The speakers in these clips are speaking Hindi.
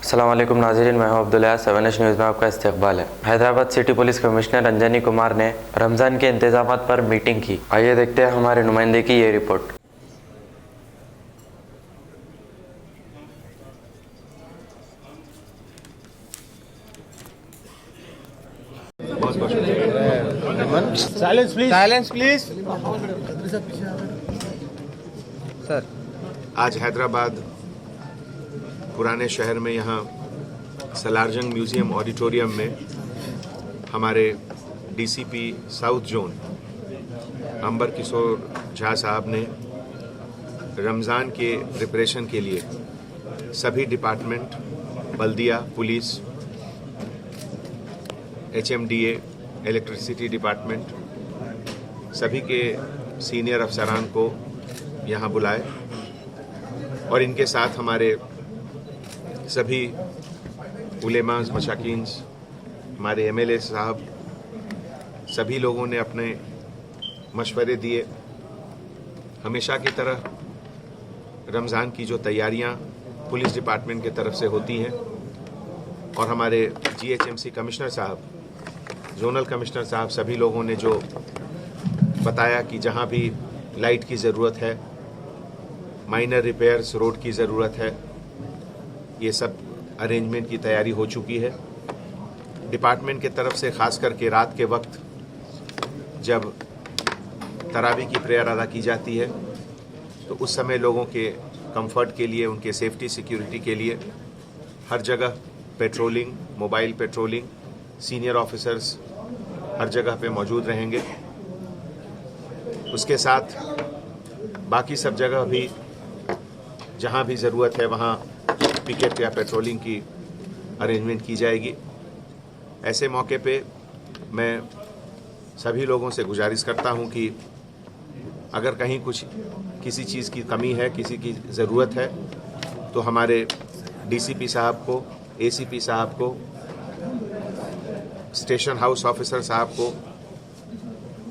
अस्सलाम वालेकुम नाज़रीन, मैं हूं अब्दुल्ला। 7H न्यूज़ में आपका इस्तकबाल है। Hyderabad city police commissioner Anjani Kumar ने रमज़ान के इंतजामात पर मीटिंग की। आइए देखते हैं हमारे नुमाइंदे की ये report. Silence, please. Silence, please. Sir, आज हैदराबाद पुराने शहर में यहाँ सलारजंग म्यूज़ियम ऑडिटोरियम में हमारे डीसीपी साउथ जोन अंबर किशोर झा साहब ने रमज़ान के प्रिपरेशन के लिए सभी डिपार्टमेंट, बल्दिया, पुलिस, HMDA, इलेक्ट्रिसिटी डिपार्टमेंट, सभी के सीनियर अफसरान को यहाँ बुलाए और इनके साथ हमारे सभी उलेमास, मशाकीन्स, हमारे MLA साहब, सभी लोगों ने अपने मशवरे दिए। हमेशा की तरह रमज़ान की जो तैयारियां पुलिस डिपार्टमेंट की तरफ से होती हैं और हमारे GHMC कमिश्नर साहब, जोनल कमिश्नर साहब, सभी लोगों ने जो बताया कि जहां भी लाइट की ज़रूरत है, माइनर रिपेयर्स, रोड की ज़रूरत है, ये सब अरेंजमेंट की तैयारी हो चुकी है। डिपार्टमेंट के तरफ से ख़ास करके रात के वक्त जब तरावी की प्रेयर अदा की जाती है तो उस समय लोगों के कंफर्ट के लिए, उनके सेफ्टी सिक्योरिटी के लिए हर जगह patrolling, mobile patrolling, senior officers हर जगह पे मौजूद रहेंगे। उसके साथ बाकी सब जगह भी जहां भी ज़रूरत है वहां पिकेट या पेट्रोलिंग की अरेंजमेंट की जाएगी। ऐसे मौके पे मैं सभी लोगों से गुजारिश करता हूं कि अगर कहीं कुछ किसी चीज़ की कमी है, किसी की ज़रूरत है, तो हमारे DCP साहब को, ACP साहब को, स्टेशन हाउस ऑफिसर साहब को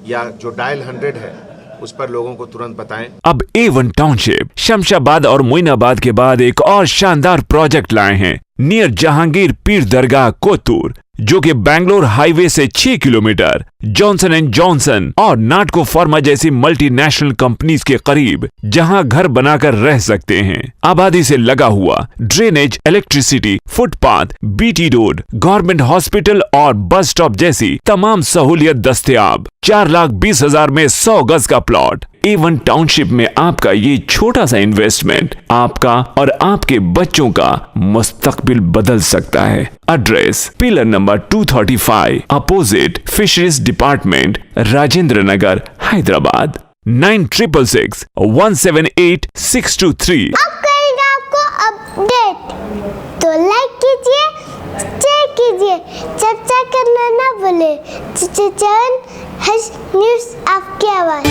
या जो डायल 100 है उस पर लोगों को तुरंत बताएं। अब A1 टाउनशिप शमशाबाद और मोइनाबाद के बाद एक और शानदार प्रोजेक्ट लाए हैं नियर जहांगीर पीर दरगाह कोतूर, जो कि बैंगलोर हाईवे से 6 किलोमीटर जॉनसन एंड जॉनसन और नाटको फार्मा जैसी मल्टीनेशनल कंपनीज के करीब, जहां घर बनाकर रह सकते हैं। आबादी से लगा हुआ, drainage, electricity, footpath, BT road, government hospital और बस स्टॉप जैसी तमाम सहूलियत दस्तयाब। 4,20,000 में 100 गज का प्लॉट। A1 टाउनशिप में आपका ये छोटा सा इन्वेस्टमेंट आपका और आपके बच्चों का मुस्तकबिल बदल सकता है। Address pillar number 235 opposite fisheries department, Rajendra Nagar, Hyderabad. 9666178623। अब करेगा आपको अपडेट, तो लाइक कीजिए, शेयर कीजिए, सब्सक्राइब करना ना भूले। 7H न्यूज़ आपकी आवाज़।